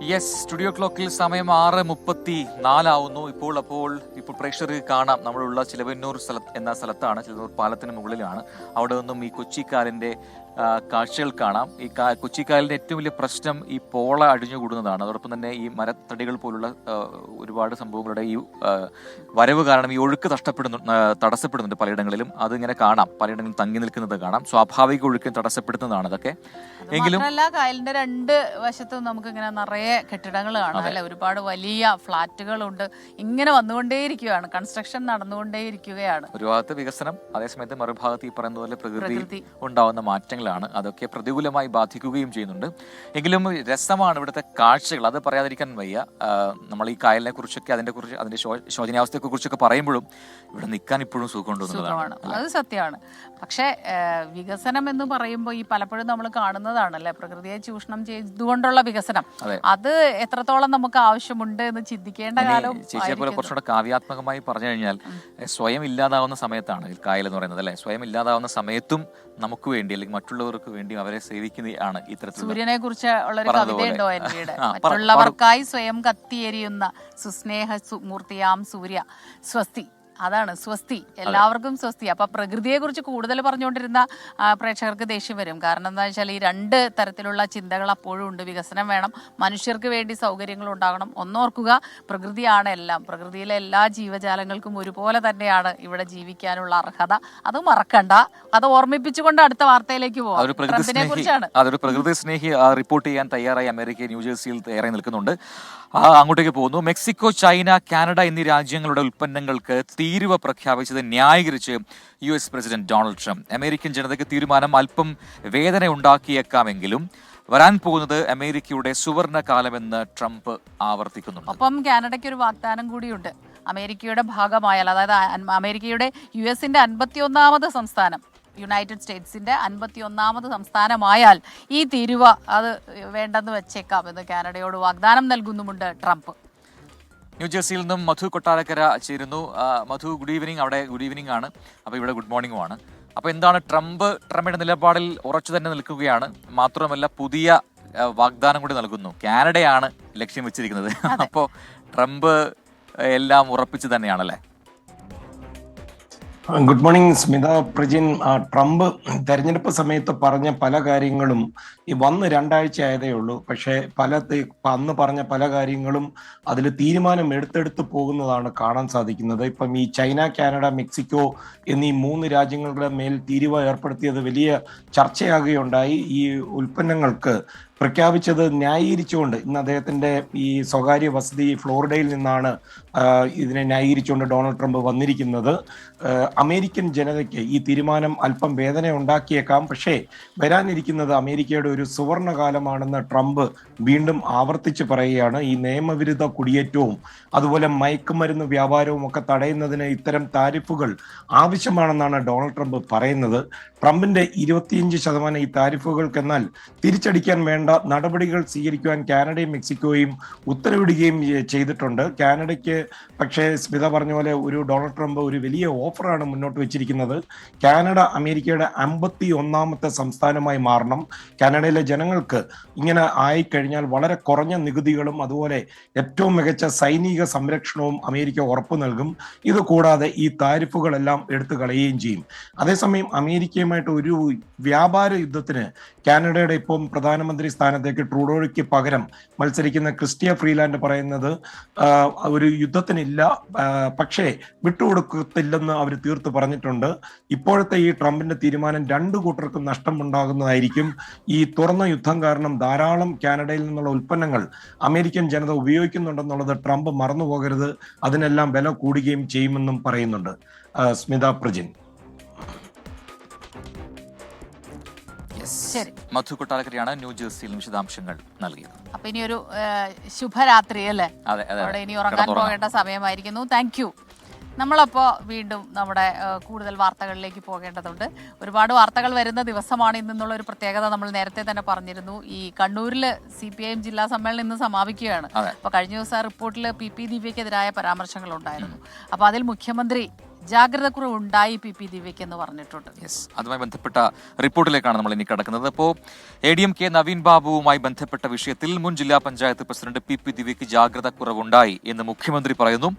Yes, studio ക്ലോക്കിൽ സമയം 6:34 ഇപ്പോൾ പ്രേക്ഷകർക്ക് കാണാം. നമ്മളുള്ള ചിലവന്നൂർ എന്ന സ്ഥലത്താണ്. ചിലവന്നൂർ പാലത്തിന് മുകളിലാണ്. അവിടെ നിന്നും ഈ കൊച്ചിക്കാലിന്റെ കാഴ്ചകൾ കാണാം. ഈ കൊച്ചിക്കാലിന്റെ ഏറ്റവും വലിയ പ്രശ്നം ഈ പോള അടിഞ്ഞുകൂടുന്നതാണ്. അതോടൊപ്പം തന്നെ ഈ മരത്തടികൾ പോലുള്ള ഒരുപാട് സംഭവങ്ങളുടെ ഈ വരവ് കാരണം ഈ ഒഴുക്ക് തടസ്സപ്പെടുന്നുണ്ട് പലയിടങ്ങളിലും. അതിങ്ങനെ കാണാം, പലയിടങ്ങളിലും തങ്ങി നിൽക്കുന്നത് കാണാം. സ്വാഭാവിക ഒഴുക്കിന് തടസ്സപ്പെടുത്തുന്നതാണ് അതൊക്കെ. എങ്കിലും കായലിന്റെ രണ്ട് വശത്തും നമുക്ക് ഇങ്ങനെ നിറയെ കെട്ടിടങ്ങൾ കാണാം അല്ലെ, ഒരുപാട് വലിയ ഫ്ളാറ്റുകളുണ്ട്. ഇങ്ങനെ വന്നുകൊണ്ടേയിരിക്കുകയാണ്, കൺസ്ട്രക്ഷൻ നടന്നുകൊണ്ടേയിരിക്കുകയാണ്. ഒരു ഭാഗത്ത് വികസനം, അതേസമയത്ത് മറുഭാഗത്ത് ഈ പറയുന്ന പോലെ പ്രകൃതി ഉണ്ടാവുന്ന മാറ്റങ്ങളാണ്. അതൊക്കെ പ്രതികൂലമായി ബാധിക്കുകയും ചെയ്യുന്നുണ്ട്. എങ്കിലും രസമാണ് ഇവിടുത്തെ കാഴ്ചകൾ, അത് പറയാതിരിക്കാൻ വയ്യ. നമ്മൾ ഈ കായലിനെ കുറിച്ചൊക്കെ അതിന്റെ ശോചനീയാവസ്ഥയെ കുറിച്ചൊക്കെ പറയുമ്പോഴും ഇവിടെ നിൽക്കാൻ ഇപ്പോഴും സുഖമുണ്ടെന്നുള്ളതാണ്. അത് സത്യമാണ്. പക്ഷെ വികസനം എന്ന് പറയുമ്പോൾ ഈ പലപ്പോഴും നമ്മൾ കാണുന്നതാണല്ലേ, പ്രകൃതിയെ ചൂഷണം ചെയ്തുകൊണ്ടുള്ള വികസനം. അത് എത്രത്തോളം നമുക്ക് ആവശ്യമുണ്ട് എന്ന് ചിന്തിക്കേണ്ട കാലം. ചേച്ചിയെ പോലെ കുറച്ചുകൂടെ കാവ്യാത്മകമായി പറഞ്ഞു കഴിഞ്ഞാൽ, സ്വയം ഇല്ലാതാവുന്ന സമയത്താണ് കായൽ എന്ന് പറയുന്നത് അല്ലെ. സ്വയം ഇല്ലാതാവുന്ന സമയത്തും നമുക്ക് വേണ്ടി അല്ലെങ്കിൽ മറ്റുള്ളവർക്ക് വേണ്ടി അവരെ സേവിക്കുന്നതാണ് ഇത്തരത്തിൽ. സൂര്യനെ കുറിച്ച് ഉള്ളൊരു കവിതയുണ്ടോ എൻ്റെ? മറ്റുള്ളവർക്കായി സ്വയം കത്തിയെരിയുന്ന സുസ്നേഹ മൂർത്തിയാം സൂര്യ സ്വസ്തി. അതാണ് സ്വസ്തി, എല്ലാവർക്കും സ്വസ്തി. അപ്പൊ പ്രകൃതിയെ കുറിച്ച് കൂടുതൽ പറഞ്ഞുകൊണ്ടിരുന്ന പ്രേക്ഷകർക്ക് ദേഷ്യം വരും. കാരണം എന്താ വെച്ചാൽ ഈ രണ്ട് തരത്തിലുള്ള ചിന്തകൾ അപ്പോഴും ഉണ്ട്. വികസനം വേണം, മനുഷ്യർക്ക് വേണ്ടി സൗകര്യങ്ങൾ ഉണ്ടാകണം. ഒന്നോർക്കുക, പ്രകൃതിയാണ് എല്ലാം. പ്രകൃതിയിലെ എല്ലാ ജീവജാലങ്ങൾക്കും ഒരുപോലെ തന്നെയാണ് ഇവിടെ ജീവിക്കാനുള്ള അർഹത. അത് മറക്കണ്ട. അത് ഓർമ്മിപ്പിച്ചുകൊണ്ട് അടുത്ത വാർത്തയിലേക്ക് പോകാം. അതൊരു പ്രകൃതി സ്നേഹി റിപ്പോർട്ട് ചെയ്യാൻ തയ്യാറായി അമേരിക്ക ന്യൂജേഴ്സിയിൽ തയ്യാറായി നിൽക്കുന്നുണ്ട്. അങ്ങോട്ടേക്ക് പോകുന്നു. മെക്സിക്കോ, ചൈന, കാനഡ എന്നീ രാജ്യങ്ങളുടെ ഉൽപ്പന്നങ്ങൾക്ക് തീരുവ പ്രഖ്യാപിച്ചത് ന്യായീകരിച്ച് US president Donald Trump. American ജനതയ്ക്ക് തീരുമാനം അല്പം വേദന ഉണ്ടാക്കിയേക്കാമെങ്കിലും വരാൻ പോകുന്നത് അമേരിക്കയുടെ സുവർണ കാലമെന്ന് ട്രംപ് ആവർത്തിക്കുന്നുണ്ട്. ഒപ്പം കാനഡയ്ക്ക് ഒരു വാഗ്ദാനം കൂടിയുണ്ട്. അമേരിക്കയുടെ ഭാഗമായാൽ, അതായത് അമേരിക്കയുടെ US-ന്റെ 51ാമത് സംസ്ഥാനം, യുണൈറ്റഡ് സ്റ്റേറ്റ്സിന്റെ 51ാമത് സംസ്ഥാനമായാൽ ഈ തീരുവ അത് വേണ്ടെന്ന് വെച്ചേക്കാമെന്ന് കാനഡയോട് വാഗ്ദാനം നൽകുന്നുമുണ്ട് ട്രംപ്. ന്യൂജേഴ്സിയിൽ നിന്നും മധു കൊട്ടാരക്കര ചേരുന്നു. മധു, ഗുഡ് ഈവനിങ്. അവിടെ ഗുഡ് ഈവനിങ് ആണ്, അപ്പോൾ ഇവിടെ ഗുഡ് മോർണിംഗും ആണ്. അപ്പോൾ എന്താണ് ട്രംപിന്റെ നിലപാടിൽ ഉറച്ചു തന്നെ നിൽക്കുകയാണ്. മാത്രമല്ല പുതിയ വാഗ്ദാനം കൂടി നൽകുന്നു. കാനഡയാണ് ലക്ഷ്യം വെച്ചിരിക്കുന്നത്. അപ്പോൾ ട്രംപ് എല്ലാം ഉറപ്പിച്ചു തന്നെയാണല്ലേ? Good morning Smitha Prajin. Trump തെരഞ്ഞെടുപ്പ് സമയത്ത് പറഞ്ഞ പല കാര്യങ്ങളും വന്ന് 2 ആഴ്ച ആയതേ ഉള്ളൂ. പക്ഷേ അന്ന് പറഞ്ഞ പല കാര്യങ്ങളും അതിൽ തീരുമാനം എടുത്തെടുത്ത് പോകുന്നതാണ് കാണാൻ സാധിക്കുന്നത്. ഇപ്പം ഈ ചൈന, കാനഡ, മെക്സിക്കോ എന്നീ 3 രാജ്യങ്ങളുടെ മേൽ തീരുവ ഏർപ്പെടുത്തിയത് വലിയ ചർച്ചയാകുകയുണ്ടായി. ഈ ഉൽപ്പന്നങ്ങൾക്ക് പ്രഖ്യാപിച്ചത് ന്യായീകരിച്ചുകൊണ്ട്, ഇന്ന് അദ്ദേഹത്തിന്റെ ഈ സ്വകാര്യ വസതി ഫ്ലോറിഡയിൽ നിന്നാണ് ഇതിനെ ന്യായീകരിച്ചുകൊണ്ട് ഡൊണാൾഡ് ട്രംപ് വന്നിരിക്കുന്നത്. അമേരിക്കൻ ജനതയ്ക്ക് ഈ തീരുമാനം അല്പം വേദന ഉണ്ടാക്കിയേക്കാം, പക്ഷേ വരാനിരിക്കുന്നത് അമേരിക്കയുടെ ഒരു സുവർണ കാലമാണെന്ന് ട്രംപ് വീണ്ടും ആവർത്തിച്ച് പറയുകയാണ്. ഈ നിയമവിരുദ്ധ കുടിയേറ്റവും അതുപോലെ മയക്കുമരുന്ന് വ്യാപാരവും ഒക്കെ തടയുന്നതിന് ഇത്തരം താരിഫുകൾ ആവശ്യമാണെന്നാണ് ഡൊണാൾഡ് ട്രംപ് പറയുന്നത്. ട്രംപിന്റെ 25% ഈ താരിഫുകൾക്കെന്നാൽ തിരിച്ചടിക്കാൻ വേണ്ട നടപടികൾ സ്വീകരിക്കുവാൻ കാനഡയും മെക്സിക്കോയും ഉത്തരവിടുകയും ചെയ്തിട്ടുണ്ട്. കാനഡയ്ക്ക് പക്ഷേ സ്മിത പറഞ്ഞ പോലെ ഡൊണാൾഡ് ട്രംപ് ഒരു വലിയ ഓഫറാണ് മുന്നോട്ട് വെച്ചിരിക്കുന്നത്. കാനഡ അമേരിക്കയുടെ 51ാമത്തെ സംസ്ഥാനമായി മാറണം. കാനഡയിലെ ജനങ്ങൾക്ക് ഇങ്ങനെ ആയിക്കഴിഞ്ഞാൽ വളരെ കുറഞ്ഞ നികുതികളും അതുപോലെ ഏറ്റവും മികച്ച സൈനിക സംരക്ഷണവും അമേരിക്ക ഉറപ്പു നൽകും. ഇത് കൂടാതെ ഈ താരിഫുകളെല്ലാം എടുത്തു കളയുകയും ചെയ്യും. അതേസമയം അമേരിക്കയുമായിട്ട് ഒരു വ്യാപാര യുദ്ധത്തിന് കാനഡയുടെ ഇപ്പം പ്രധാനമന്ത്രി സ്ഥാനത്തേക്ക് ട്രൂഡോയ്ക്ക് പകരം മത്സരിക്കുന്ന ക്രിസ്റ്റിയ ഫ്രീലാൻഡ് പറയുന്നത് ഒരു യുദ്ധത്തിനില്ല, പക്ഷേ വിട്ടുകൊടുക്കത്തില്ലെന്ന് അവർ തീർത്ത് പറഞ്ഞിട്ടുണ്ട്. ഇപ്പോഴത്തെ ഈ ട്രംപിന്റെ തീരുമാനം 2 കൂട്ടർക്കും നഷ്ടമുണ്ടാകുന്നതായിരിക്കും. ഈ തുറന്ന യുദ്ധം കാരണം ധാരാളം കാനഡയിൽ നിന്നുള്ള ഉൽപ്പന്നങ്ങൾ അമേരിക്കൻ ജനത ഉപയോഗിക്കുന്നുണ്ടെന്നുള്ളത് ട്രംപ് മറന്നുപോകരുത്. അതിനെല്ലാം വില കൂടുകയും ചെയ്യുമെന്നും പറയുന്നുണ്ട്. സ്മിത പ്രജിൻ. മധു കൊട്ടാരക്കരയാണ് ന്യൂജേഴ്സിയിൽ വിശദാംശങ്ങൾ നൽകിയത്. അപ്പൊ ഇനി ഒരു ശുഭരാത്രി അല്ലേ, അവിടെ ഇനി ഉറങ്ങാൻ പോകേണ്ട സമയമായിരിക്കുന്നു. Thank you. നമ്മളപ്പോ വീണ്ടും നമ്മുടെ കൂടുതൽ വാർത്തകളിലേക്ക് പോകേണ്ടതുണ്ട്. ഒരുപാട് വാർത്തകൾ വരുന്ന ദിവസമാണ് ഇന്നുള്ള ഒരു പ്രത്യേകത നമ്മൾ നേരത്തെ തന്നെ പറഞ്ഞിരുന്നു. ഈ കണ്ണൂരിൽ CPIM ജില്ലാ സമ്മേളനം ഇന്ന് സമാപിക്കുകയാണ്. അപ്പൊ കഴിഞ്ഞ ദിവസം റിപ്പോർട്ടിൽ PP ദിവ്യക്കെതിരായ പരാമർശങ്ങൾ ഉണ്ടായിരുന്നു. അപ്പൊ അതിൽ മുഖ്യമന്ത്രി ജാഗ്രത കുറവുണ്ടായി PP ദിവ്യയ്ക്ക് എന്ന് പറഞ്ഞിട്ടുണ്ട്. യെസ്, അതുമായി ബന്ധപ്പെട്ട റിപ്പോർട്ടിലേക്കാണ് നമ്മൾ ഇനി കടക്കുന്നത്. ഇപ്പോൾ ADMK നവീൻ ബാബുവുമായി ബന്ധപ്പെട്ട വിഷയത്തിൽ മുൻ ജില്ലാ പഞ്ചായത്ത് പ്രസിഡന്റ് PP ദിവ്യയ്ക്ക് ജാഗ്രത കുറവുണ്ടായി എന്ന് മുഖ്യമന്ത്രി പറയുന്നു.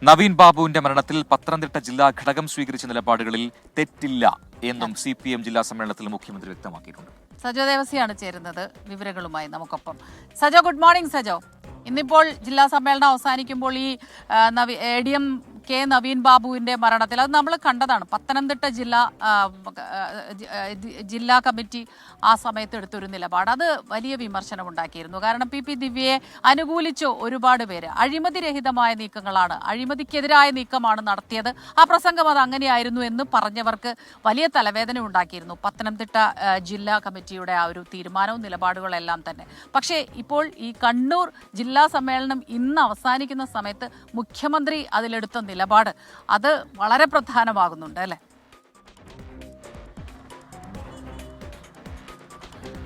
നവീൻ ബാബുവിന്റെ മരണത്തിൽ പത്തനംതിട്ട ജില്ലാ ഘടകം സ്വീകരിച്ച നിലപാടുകളിൽ തെറ്റില്ല എന്നും CPM ജില്ലാ സമ്മേളനത്തിൽ മുഖ്യമന്ത്രി വ്യക്തമാക്കിയിട്ടുണ്ട്. സജോ ദേവസിയാണ് ചേരുന്നത് വിവരങ്ങളുമായി നമുക്കൊപ്പം. Sajo, good morning. സജോ, ഇന്നിപ്പോൾ ജില്ലാ സമ്മേളനം അവസാനിക്കുമ്പോൾ ഈ ADMK നവീൻ ബാബുവിന്റെ മരണത്തിൽ അത് നമ്മൾ കണ്ടതാണ്. പത്തനംതിട്ട ജില്ലാ കമ്മിറ്റി ആ സമയത്ത് എടുത്തൊരു നിലപാട് അത് വലിയ വിമർശനം ഉണ്ടാക്കിയിരുന്നു. കാരണം PP ദിവ്യയെ അനുകൂലിച്ചു ഒരുപാട് പേര്. അഴിമതിരഹിതമായ നീക്കങ്ങളാണ്, അഴിമതിക്കെതിരായ നീക്കമാണ് നടത്തിയത്, ആ പ്രസംഗം അത് അങ്ങനെയായിരുന്നു എന്ന് പറഞ്ഞവർക്ക് വലിയ തലവേദന ഉണ്ടാക്കിയിരുന്നു പത്തനംതിട്ട ജില്ലാ കമ്മിറ്റിയുടെ ആ ഒരു തീരുമാനവും നിലപാടുകളെല്ലാം തന്നെ. പക്ഷേ ഇപ്പോൾ ഈ കണ്ണൂർ ജില്ലാ സമ്മേളനം ഇന്ന് അവസാനിക്കുന്ന സമയത്ത് മുഖ്യമന്ത്രി അതിലെടുത്ത നിലപാട് അത് വളരെ പ്രധാനമാകുന്നുണ്ട് അല്ലെ?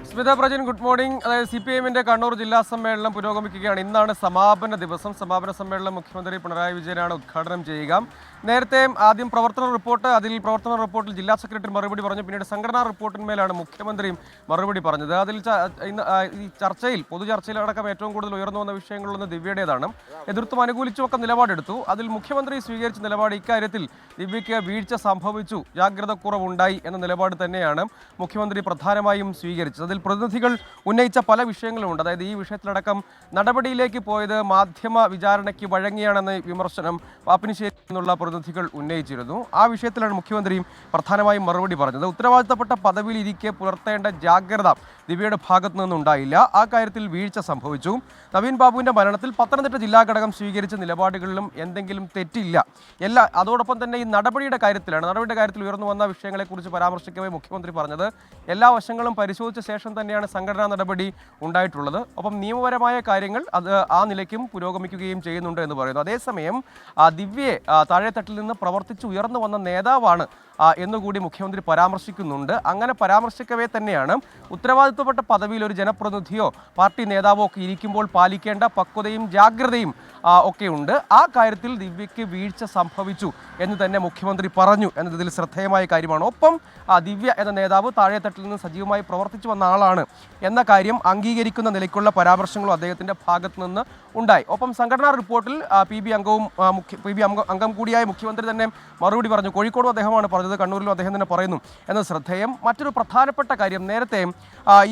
Smitha Prajin, good morning. അതായത് CPM-ന്റെ കണ്ണൂർ ജില്ലാ സമ്മേളനം പുരോഗമിക്കുകയാണ്. ഇന്നാണ് സമാപന ദിവസം. സമാപന സമ്മേളനം മുഖ്യമന്ത്രി പിണറായി വിജയനാണ് ഉദ്ഘാടനം ചെയ്യുക. നേരത്തെ ആദ്യം പ്രവർത്തന റിപ്പോർട്ടിൽ ജില്ലാ സെക്രട്ടറി മറുപടി പറഞ്ഞു. പിന്നീട് സംഘടനാ റിപ്പോർട്ടിന്മേലാണ് മുഖ്യമന്ത്രിയും മറുപടി പറഞ്ഞത്. അതിൽ ഈ ചർച്ചയിൽ പൊതുചർച്ചയിലടക്കം ഏറ്റവും കൂടുതൽ ഉയർന്നു വന്ന വിഷയങ്ങളിലൊന്ന് ദിവ്യയുടേതാണ്. എതിർത്തും അനുകൂലിച്ചുമൊക്കെ നിലപാടെടുത്തു. അതിൽ മുഖ്യമന്ത്രി സ്വീകരിച്ച നിലപാട് ഇക്കാര്യത്തിൽ ദിവ്യയ്ക്ക് വീഴ്ച സംഭവിച്ചു, ജാഗ്രത കുറവുണ്ടായി എന്ന നിലപാട് തന്നെയാണ് മുഖ്യമന്ത്രി പ്രധാനമായും സ്വീകരിച്ചത്. അതിൽ പ്രതിനിധികൾ ഉന്നയിച്ച പല വിഷയങ്ങളുമുണ്ട്. അതായത് ഈ വിഷയത്തിലടക്കം നടപടിയിലേക്ക് പോയത് മാധ്യമ വിചാരണയ്ക്ക് വഴങ്ങിയാണെന്ന വിമർശനം പാപ്പിനിശ്ശേരി എന്നുള്ള പ്രതിനിധികൾ ഉന്നയിച്ചിരുന്നു. ആ വിഷയത്തിലാണ് മുഖ്യമന്ത്രിയും പ്രധാനമായും മറുപടി പറഞ്ഞത്. ഉത്തരവാദിത്തപ്പെട്ട പദവിയിൽ ഇരിക്കെ പുലർത്തേണ്ട ജാഗ്രത ദിവ്യയുടെ ഭാഗത്തു നിന്നുണ്ടായില്ല, ആ കാര്യത്തിൽ വീഴ്ച സംഭവിച്ചു. നവീൻ ബാബുവിന്റെ മരണത്തിൽ പത്തനംതിട്ട ജില്ലാ ഘടകം സ്വീകരിച്ച നിലപാടുകളിലും എന്തെങ്കിലും തെറ്റില്ല. അതോടൊപ്പം തന്നെ ഈ നടപടിയുടെ കാര്യത്തിൽ ഉയർന്നു വന്ന വിഷയങ്ങളെക്കുറിച്ച് പരാമർശിക്കവേ മുഖ്യമന്ത്രി പറഞ്ഞത് എല്ലാ വശങ്ങളും പരിശോധിച്ച ശേഷം തന്നെയാണ് സംഘടനാ നടപടി ഉണ്ടായിട്ടുള്ളത്. ഒപ്പം നിയമപരമായ കാര്യങ്ങൾ അത് ആ നിലയ്ക്കും പുരോഗമിക്കുകയും ചെയ്യുന്നുണ്ട് എന്ന് പറയുന്നു. അതേസമയം ദിവ്യയെ താഴെത്തട്ടിൽ നിന്ന് പ്രവർത്തിച്ച് ഉയർന്നു വന്ന നേതാവാണ് എന്നുകൂടി മുഖ്യമന്ത്രി പരാമർശിക്കുന്നുണ്ട്. അങ്ങനെ പരാമർശിക്കവേ തന്നെയാണ് ഉത്തരവാദിത്വപ്പെട്ട പദവിയിൽ ഒരു ജനപ്രതിനിധിയോ പാർട്ടി നേതാവോ ഒക്കെ ഇരിക്കുമ്പോൾ പാലിക്കേണ്ട പക്വതയും ജാഗ്രതയും ഒക്കെ ഉണ്ട്. ആ കാര്യത്തിൽ ദിവ്യയ്ക്ക് വീഴ്ച സംഭവിച്ചു എന്ന് തന്നെ മുഖ്യമന്ത്രി പറഞ്ഞു എന്നതിൽ ശ്രദ്ധേയമായ കാര്യമാണ്. ഒപ്പം ദിവ്യ എന്ന നേതാവ് താഴെത്തട്ടിൽ നിന്ന് സജീവമായി പ്രവർത്തിച്ചു വന്ന ആളാണ് എന്ന കാര്യം അംഗീകരിക്കുന്ന നിലയ്ക്കുള്ള പരാമർശങ്ങളും അദ്ദേഹത്തിൻ്റെ ഭാഗത്തു നിന്ന് ഉണ്ടായി. ഒപ്പം സംഘടനാ റിപ്പോർട്ടിൽ PB അംഗം കൂടിയായ മുഖ്യമന്ത്രി തന്നെ മറുപടി പറഞ്ഞു. കോഴിക്കോടും അദ്ദേഹമാണ് പറഞ്ഞത്, കണ്ണൂരിലും അദ്ദേഹം തന്നെ പറയുന്നു എന്നത് ശ്രദ്ധേയം. മറ്റൊരു പ്രധാനപ്പെട്ട കാര്യം, നേരത്തെ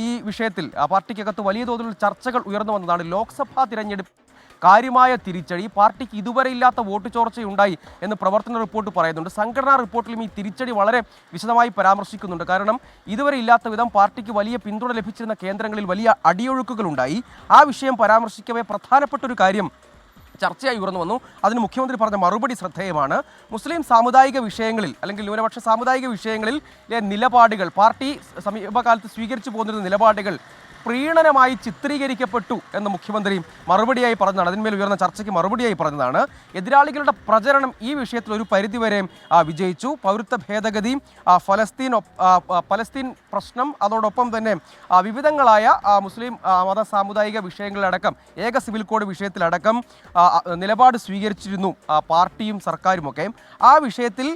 ഈ വിഷയത്തിൽ പാർട്ടിക്കകത്ത് വലിയ തോതിലുള്ള ചർച്ചകൾ ഉയർന്നു വന്നതാണ്. ലോക്സഭാ തിരഞ്ഞെടുപ്പ് കാര്യമായ തിരിച്ചടി, പാർട്ടിക്ക് ഇതുവരെ ഇല്ലാത്ത വോട്ട് ചോർച്ചയുണ്ടായി എന്ന് പ്രവർത്തന റിപ്പോർട്ട് പറയുന്നുണ്ട്. സംഘടനാ റിപ്പോർട്ടിലും ഈ തിരിച്ചടി വളരെ വിശദമായി പരാമർശിക്കുന്നുണ്ട്. കാരണം ഇതുവരെ ഇല്ലാത്ത വിധം പാർട്ടിക്ക് വലിയ പിന്തുണ ലഭിച്ചിരുന്ന കേന്ദ്രങ്ങളിൽ വലിയ അടിയൊഴുക്കുകളുണ്ടായി. ആ വിഷയം പരാമർശിക്കവേ പ്രധാനപ്പെട്ട ഒരു കാര്യം ചർച്ചയായി ഉയർന്നു വന്നു. അതിന് മുഖ്യമന്ത്രി പറഞ്ഞ മറുപടി ശ്രദ്ധേയമാണ്. മുസ്ലിം സാമുദായിക വിഷയങ്ങളിൽ അല്ലെങ്കിൽ ന്യൂനപക്ഷ സാമുദായിക വിഷയങ്ങളിൽ നിലപാടുകൾ, പാർട്ടി സമീപകാലത്ത് സ്വീകരിച്ചു പോകുന്ന നിലപാടുകൾ പ്രീണനമായി ചിത്രീകരിക്കപ്പെട്ടു എന്ന് മുഖ്യമന്ത്രി മറുപടിയായി പറഞ്ഞതാണ്. അതിന്മേൽ ഉയർന്ന ചർച്ചയ്ക്ക് മറുപടിയായി പറഞ്ഞതാണ്. എതിരാളികളുടെ പ്രചരണം ഈ വിഷയത്തിൽ ഒരു പരിധിവരെ വിജയിച്ചു. പൗരത്വ ഭേദഗതി, പലസ്തീൻ പ്രശ്നം, അതോടൊപ്പം തന്നെ വിവിധങ്ങളായ മുസ്ലിം മത സാമുദായിക വിഷയങ്ങളിലടക്കം ഏക സിവിൽ കോഡ് വിഷയത്തിലടക്കം നിലപാട് സ്വീകരിച്ചിരുന്നു പാർട്ടിയും സർക്കാരുമൊക്കെ. ആ വിഷയത്തിൽ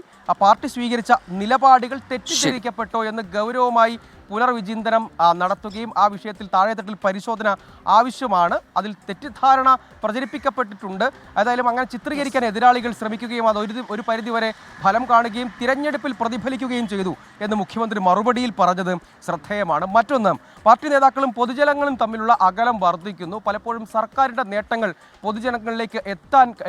പാർട്ടി സ്വീകരിച്ച നിലപാടുകൾ തെറ്റിദ്ധരിക്കപ്പെട്ടോ എന്ന് ഗൗരവമായി പുനർവിചിന്തനം നടത്തുകയും ആ വിഷയത്തിൽ താഴെത്തട്ടിൽ പരിശോധന ആവശ്യമാണ്. അതിൽ തെറ്റിദ്ധാരണ പ്രചരിപ്പിക്കപ്പെട്ടിട്ടുണ്ട്. ഏതായാലും അങ്ങനെ ചിത്രീകരിക്കാൻ എതിരാളികൾ ശ്രമിക്കുകയും അത് ഒരു പരിധിവരെ ഫലം കാണുകയും തിരഞ്ഞെടുപ്പിൽ പ്രതിഫലിക്കുകയും ചെയ്തു എന്ന് മുഖ്യമന്ത്രി മറുപടിയിൽ പറഞ്ഞത് ശ്രദ്ധേയമാണ്. മറ്റൊന്ന്, പാർട്ടി നേതാക്കളും പൊതുജനങ്ങളും തമ്മിലുള്ള അകലം വർദ്ധിക്കുന്നു. പലപ്പോഴും സർക്കാരിൻ്റെ നേട്ടങ്ങൾ പൊതുജനങ്ങളിലേക്ക്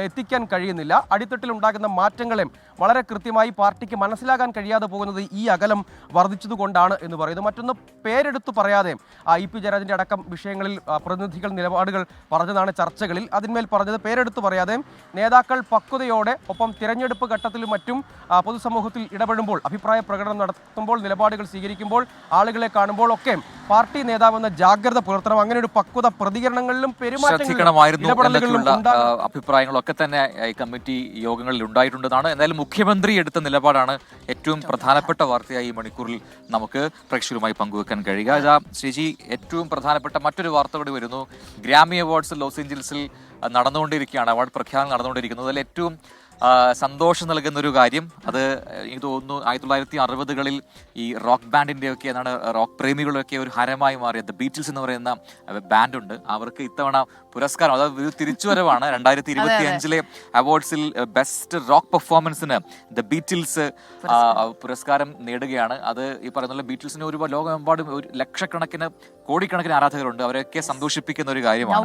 എത്തിക്കാൻ കഴിയുന്നില്ല. അടിത്തട്ടിൽ ഉണ്ടാകുന്ന മാറ്റങ്ങളെ വളരെ കൃത്യമായി പാർട്ടിക്ക് മനസ്സിലാക്കാൻ കഴിയാതെ പോകുന്നത് ഈ അകലം വർദ്ധിച്ചതുകൊണ്ടാണ് എന്ന് പറയുന്നു. മറ്റൊന്ന്, പേരെടുത്തു പറയാതെ IP ജയരാജൻ്റെ അടക്കം വിഷയങ്ങളിൽ പ്രതിനിധികൾ നിലപാടുകൾ പറഞ്ഞതാണ് ചർച്ചകളിൽ. അതിന്മേൽ പറഞ്ഞത്, പേരെടുത്തു പറയാതെ നേതാക്കൾ പക്വതയോടെ ഒപ്പം തിരഞ്ഞെടുപ്പ് ഘട്ടത്തിലും മറ്റും പൊതുസമൂഹത്തിൽ ഇടപെടുമ്പോൾ, അഭിപ്രായ പ്രകടനം നടത്തുമ്പോൾ, നിലപാടുകൾ സ്വീകരിക്കുമ്പോൾ, ആളുകളെ കാണുമ്പോൾ ഒക്കെ പാർട്ടി നേതാവെന്ന ജാഗ്രത പുലർത്തണം. അങ്ങനെ ഒരു പക്വത പ്രതികരണങ്ങളിലും പെരുമാറ്റങ്ങളിലും അഭിപ്രായങ്ങളൊക്കെ തന്നെ കമ്മിറ്റി യോഗങ്ങളിൽ ഉണ്ടായിട്ടുണ്ടെന്നാണ്. എന്തായാലും മുഖ്യമന്ത്രി എടുത്ത നിലപാടാണ് ഏറ്റവും പ്രധാനപ്പെട്ട വാർത്തയായി ഈ മണിക്കൂറിൽ നമുക്ക് പ്രേക്ഷകരുമായി പങ്കുവെക്കാൻ കഴിയുക. ഇതാ ശ്രീജി, ഏറ്റവും പ്രധാനപ്പെട്ട മറ്റൊരു വാർത്ത കൂടി വരുന്നു. ഗ്രാമി അവാർഡ്സ് ലോസ് ഏഞ്ചൽസിൽ നടന്നുകൊണ്ടിരിക്കുകയാണ്, അവാർഡ് പ്രഖ്യാപനം നടന്നുകൊണ്ടിരിക്കുന്നത്. അതിൽ ഏറ്റവും സന്തോഷം നൽകുന്ന ഒരു കാര്യം. അത് എനിക്ക് തോന്നുന്നു 1960-കളിൽ ഈ റോക്ക് ബാൻഡിൻ്റെയൊക്കെ എന്താണ് റോക്ക് പ്രേമികളൊക്കെ ഒരു ഹരമായി മാറിയ ദ ബീറ്റിൽസ് എന്ന് പറയുന്ന ബാൻഡുണ്ട്. അവർക്ക് ഇത്തവണ പുരസ്കാരം, അതായത് ഒരു തിരിച്ചുവരവാണ്. 2025-ലെ അവാർഡ്സിൽ ബെസ്റ്റ് റോക്ക് പെർഫോമൻസിന് ദ ബീറ്റിൽസ് പുരസ്കാരം നേടുകയാണ്. അത് ഈ പറയുന്ന ബീറ്റിൽസിന് ഒരുപാട് ലോകമെമ്പാടും ഒരു ലക്ഷക്കണക്കിന് കോടിക്കണക്കിന് ആരാധകരുണ്ട്. അവരെയൊക്കെ സന്തോഷിപ്പിക്കുന്ന ഒരു കാര്യമാണ്.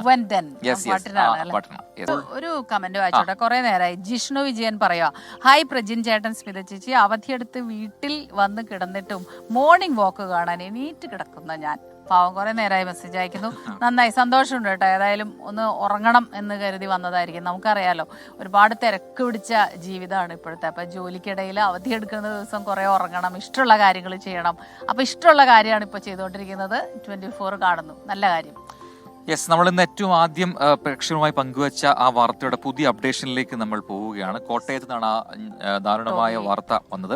ഒരു കമന്റ് വായിച്ചോട്ടെ. കുറെ നേരമായി ജിഷ്ണു വിജയൻ പറയാ, ഹായ് പ്രജിൻ ചേട്ടൻ, സ്മിത ചേച്ചി, അവധിയെടുത്ത് വീട്ടിൽ വന്ന് കിടന്നിട്ടും മോർണിംഗ് വാക്ക് കാണാൻ എണീറ്റ് കിടക്കുന്ന ഞാൻ. പാവം കുറെ നേരമായി മെസ്സേജ് അയക്കുന്നു. നന്നായി, സന്തോഷമുണ്ട് കേട്ടോ. ഏതായാലും ഒന്ന് ഉറങ്ങണം എന്ന് കരുതി വന്നതായിരിക്കും. നമുക്കറിയാലോ ഒരുപാട് തിരക്ക് പിടിച്ച ജീവിതമാണ് ഇപ്പോഴത്തെ. അപ്പൊ ജോലിക്കിടയിൽ അവധിയെടുക്കുന്ന ദിവസം കുറെ ഉറങ്ങണം, ഇഷ്ടമുള്ള കാര്യങ്ങൾ ചെയ്യണം. അപ്പൊ ഇഷ്ടമുള്ള കാര്യമാണ് ഇപ്പൊ ചെയ്തുകൊണ്ടിരിക്കുന്നത്. 24 കാണുന്നു, നല്ല കാര്യം. യെസ്, നമ്മൾ ഇന്ന് ഏറ്റവും ആദ്യം പ്രേക്ഷകരുമായി പങ്കുവച്ച ആ വാർത്തയുടെ പുതിയ അപ്ഡേഷനിലേക്ക് നമ്മൾ പോവുകയാണ്. കോട്ടയത്ത് നിന്നാണ് ആ ദാരുണമായ വാർത്ത വന്നത്.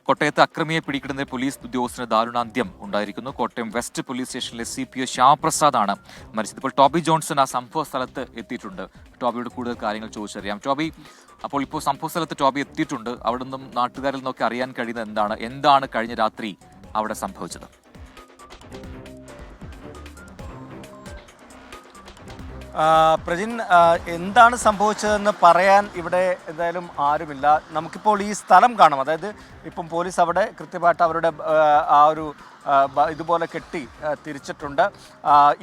കോട്ടയത്ത് അക്രമിയെ പിടികിടുന്ന പോലീസ് ഉദ്യോഗസ്ഥന് ദാരുണാന്ത്യം ഉണ്ടായിരിക്കുന്നു. കോട്ടയം വെസ്റ്റ് പോലീസ് സ്റ്റേഷനിലെ CPO ശ്യാമപ്രസാദ് ആണ് മരിച്ചത്. ഇപ്പോൾ ടോബി ജോൺസൺ ആ സംഭവ സ്ഥലത്ത് എത്തിയിട്ടുണ്ട്. ടോബിയോട് കൂടുതൽ കാര്യങ്ങൾ ചോദിച്ചറിയാം. ടോബി, അപ്പോൾ ഇപ്പോൾ സംഭവ സ്ഥലത്ത് ടോബി എത്തിയിട്ടുണ്ട്. അവിടെ നിന്നും നാട്ടുകാരിൽ നിന്നൊക്കെ അറിയാൻ കഴിയുന്നത് എന്താണ് കഴിഞ്ഞ രാത്രി അവിടെ സംഭവിച്ചത്? പ്രജിൻ, എന്താണ് സംഭവിച്ചതെന്ന് പറയാൻ ഇവിടെ എന്തായാലും ആരുമില്ല. നമുക്കിപ്പോൾ ഈ സ്ഥലം കാണാം. അതായത് ഇപ്പം പോലീസ് അവിടെ കൃത്യമായിട്ട് അവരുടെ ആ ഒരു ഇതുപോലെ കെട്ടി തിരിച്ചിട്ടുണ്ട്.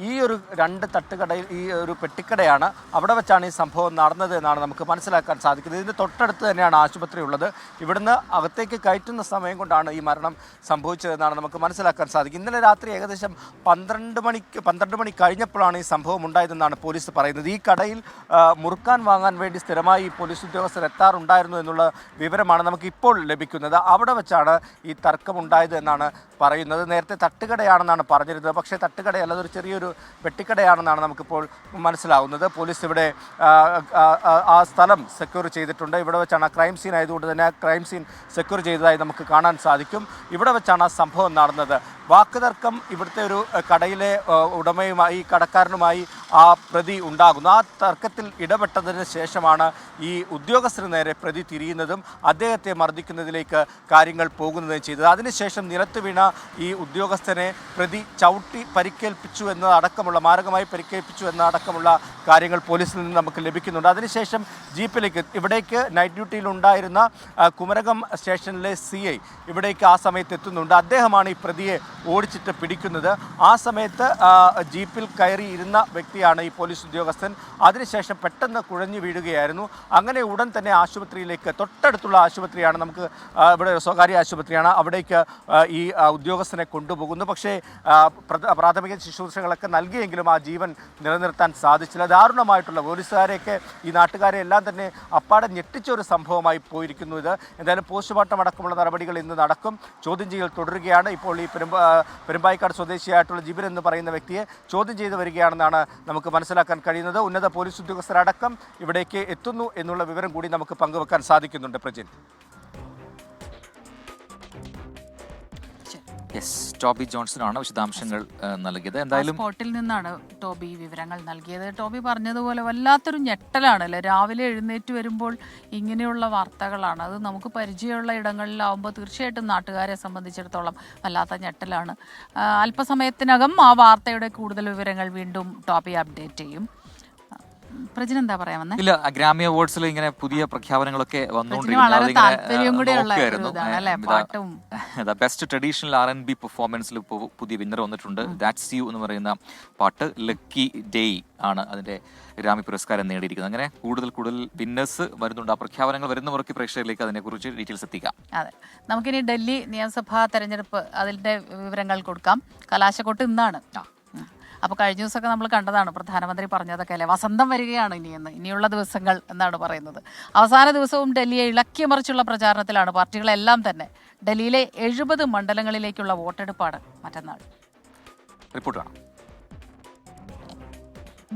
ഈ ഒരു 2 തട്ടുകടയിൽ ഈ ഒരു പെട്ടിക്കടയാണ്. അവിടെ വെച്ചാണ് ഈ സംഭവം നടന്നത് എന്നാണ് നമുക്ക് മനസ്സിലാക്കാൻ സാധിക്കുന്നത്. ഇതിന് തൊട്ടടുത്ത് തന്നെയാണ് ആശുപത്രി ഉള്ളത്. ഇവിടുന്ന് അകത്തേക്ക് കയറ്റുന്ന സമയം കൊണ്ടാണ് ഈ മരണം സംഭവിച്ചതെന്നാണ് നമുക്ക് മനസ്സിലാക്കാൻ സാധിക്കും. ഇന്നലെ രാത്രി ഏകദേശം 12 മണി കഴിഞ്ഞപ്പോഴാണ് ഈ സംഭവം ഉണ്ടായതെന്നാണ് പോലീസ് പറയുന്നത്. ഈ കടയിൽ മുറുക്കാൻ വാങ്ങാൻ വേണ്ടി സ്ഥിരമായി പോലീസ് ഉദ്യോഗസ്ഥർ എത്താറുണ്ടായിരുന്നു എന്നുള്ള വിവരമാണ് നമുക്ക് ഇപ്പോൾ ലഭിക്കുന്നത്. അവിടെ വെച്ചാണ് ഈ തർക്കമുണ്ടായത് എന്നാണ് പറയുന്നത്. നേരത്തെ തട്ടുകടയാണെന്നാണ് പറഞ്ഞിരുന്നത്. പക്ഷേ തട്ടുകടയല്ല, അതൊരു ചെറിയൊരു വെട്ടിക്കടയാണെന്നാണ് നമുക്കിപ്പോൾ മനസ്സിലാവുന്നത്. പോലീസ് ഇവിടെ ആ സ്ഥലം സെക്യൂർ ചെയ്തിട്ടുണ്ട്. ഇവിടെ വെച്ചാണ് ക്രൈം സീൻ ആയതുകൊണ്ട് തന്നെ ക്രൈം സീൻ സെക്യൂർ ചെയ്തതായി നമുക്ക് കാണാൻ സാധിക്കും. ഇവിടെ വെച്ചാണ് ആ സംഭവം നടന്നത്. വാക്കുതർക്കം ഇവിടുത്തെ ഒരു കടയിലെ ഉടമയുമായി, കടക്കാരനുമായി ആ പ്രതി ഉണ്ടാകുന്നു. ആ തർക്കത്തിൽ ഇടപെട്ടതിന് ശേഷമാണ് ഈ ഉദ്യോഗസ്ഥന് നേരെ പ്രതി തിരിയുന്നതും അദ്ദേഹത്തെ മർദ്ദിക്കുന്നതിലേക്ക് കാര്യങ്ങൾ പോകുന്നതും ചെയ്തത്. അതിനുശേഷം നിലത്ത് വീണ ഈ ഉദ്യോഗസ്ഥനെ പ്രതി ചവിട്ടി പരിക്കേൽപ്പിച്ചു എന്നതടക്കമുള്ള, മാരകമായി പരിക്കേൽപ്പിച്ചു എന്നതടക്കമുള്ള കാര്യങ്ങൾ പോലീസിൽ നിന്ന് നമുക്ക് ലഭിക്കുന്നുണ്ട്. അതിനുശേഷം ജീപ്പിലേക്ക്, ഇവിടേക്ക് നൈറ്റ് ഡ്യൂട്ടിയിലുണ്ടായിരുന്ന കുമരകം സ്റ്റേഷനിലെ CI ഇവിടേക്ക് ആ സമയത്ത് എത്തുന്നുണ്ട്. അദ്ദേഹമാണ് ഈ പ്രതിയെ ഓടിച്ചിട്ട് പിടിക്കുന്നത്. ആ സമയത്ത് ജീപ്പിൽ കയറി ഇരുന്ന വ്യക്തിയാണ് ഈ പോലീസ് ഉദ്യോഗസ്ഥൻ. അതിനുശേഷം പെട്ടെന്ന് കുഴഞ്ഞു വീഴുകയായിരുന്നു. അങ്ങനെ ഉടൻ തന്നെ ആശുപത്രിയിലേക്ക്, തൊട്ടടുത്തുള്ള ആശുപത്രിയാണ്, നമുക്ക് ഇവിടെ സ്വകാര്യ ആശുപത്രിയാണ്, അവിടേക്ക് ഈ ഉദ്യോഗസ്ഥനെ കൊണ്ടുപോകുന്നു. പക്ഷേ പ്രാഥമിക ശുശ്രൂഷകളൊക്കെ നൽകിയെങ്കിലും ആ ജീവൻ നിലനിർത്താൻ സാധിച്ചില്ല. ദാരുണമായിട്ടുള്ള, പോലീസുകാരെയൊക്കെ ഈ നാട്ടുകാരെ എല്ലാം തന്നെ അപ്പാടെ ഞെട്ടിച്ച ഒരു സംഭവമായി പോയിരിക്കുന്നു ഇത്. എന്തായാലും പോസ്റ്റ്മോർട്ടം അടക്കമുള്ള നടപടികൾ ഇന്ന് നടക്കും. ചോദ്യം ചെയ്യൽ തുടരുകയാണ്. ഇപ്പോൾ ഈ പെരുമ്പായിക്കാട് സ്വദേശിയായിട്ടുള്ള ജിബിൻ എന്ന് പറയുന്ന വ്യക്തിയെ ചോദ്യം ചെയ്ത് വരികയാണെന്നാണ് നമുക്ക് മനസ്സിലാക്കാൻ കഴിയുന്നത്. ഉന്നത പോലീസ് ഉദ്യോഗസ്ഥരടക്കം ഇവിടേക്ക് എത്തുന്നു എന്നുള്ള വിവരം കൂടി നമുക്ക് പങ്കുവെക്കാൻ സാധിക്കുന്നുണ്ട്. പ്രജിൻ. യെസ്, ടോബി ജോൺസൺ ആണ് വിശദാംശങ്ങൾ നൽകിയത്. എന്തായാലും സ്പോട്ടിൽ നിന്നാണ് ടോബി വിവരങ്ങൾ നൽകിയത്. ടോബി പറഞ്ഞതുപോലെ വല്ലാത്തൊരു ഞെട്ടലാണല്ലേ, രാവിലെ എഴുന്നേറ്റ് വരുമ്പോൾ ഇങ്ങനെയുള്ള വാർത്തകളാണ്. അത് നമുക്ക് പരിചയമുള്ള ഇടങ്ങളിലാവുമ്പോൾ തീർച്ചയായിട്ടും നാട്ടുകാരെ സംബന്ധിച്ചിടത്തോളം വല്ലാത്ത ഞെട്ടലാണ്. അല്പസമയത്തിനകം ആ വാർത്തയുടെ കൂടുതൽ വിവരങ്ങൾ വീണ്ടും ടോബി അപ്ഡേറ്റ് ചെയ്യും. പ്രജിൻ എന്താ പറയാൻ വന്നേ? ഇല്ല, ഗ്രാമി അവാർഡ്സിൽ ഇങ്ങനെ പുതിയ പ്രഖ്യാപനങ്ങളൊക്കെ വന്നുകൊണ്ടിരിക്കുന്നു. ബെസ്റ്റ് ട്രഡീഷണൽ R&B പെർഫോമൻസിൽ ഇപ്പോൾ പുതിയ വിന്നർ വന്നിട്ടുണ്ട്. ദാറ്റ്സ് യു എന്ന് പറയുന്ന പാട്ട്. ലക്കി ഡേ ആണ് അതിന്റെ ഗ്രാമി പുരസ്കാരം നേടിയിരിക്കുന്നത്. അങ്ങനെ കൂടുതൽ വിന്നേഴ്സ് വരുന്നുണ്ട്. ആ പ്രഖ്യാപനങ്ങൾ വരുന്നവർക്ക് പ്രേക്ഷകരിലേക്ക് അതിനെക്കുറിച്ച് ഡീറ്റെയിൽസ് എത്തിക്കാം. അതെ, നമുക്കിനി ഡൽഹി നിയമസഭാ തെരഞ്ഞെടുപ്പ്, അതിന്റെ വിവരങ്ങൾ കൊടുക്കാം. കലാശക്കൊട്ട് ഇന്നാണ്. അപ്പോൾ കഴിഞ്ഞ ദിവസമൊക്കെ നമ്മൾ കണ്ടതാണ്, പ്രധാനമന്ത്രി പറഞ്ഞതൊക്കെ അല്ലേ, വസന്തം വരികയാണ് ഇനിയുള്ള ദിവസങ്ങൾ എന്നാണ് പറയുന്നത്. അവസാന ദിവസവും ഡൽഹിയെ ഇളക്കിമറിച്ചുള്ള പ്രചാരണത്തിലാണ് പാർട്ടികളെല്ലാം തന്നെ. ഡൽഹിയിലെ 70 മണ്ഡലങ്ങളിലേക്കുള്ള വോട്ടെടുപ്പാണ് മറ്റന്നാൾ. റിപ്പോർട്ട് കാണാം.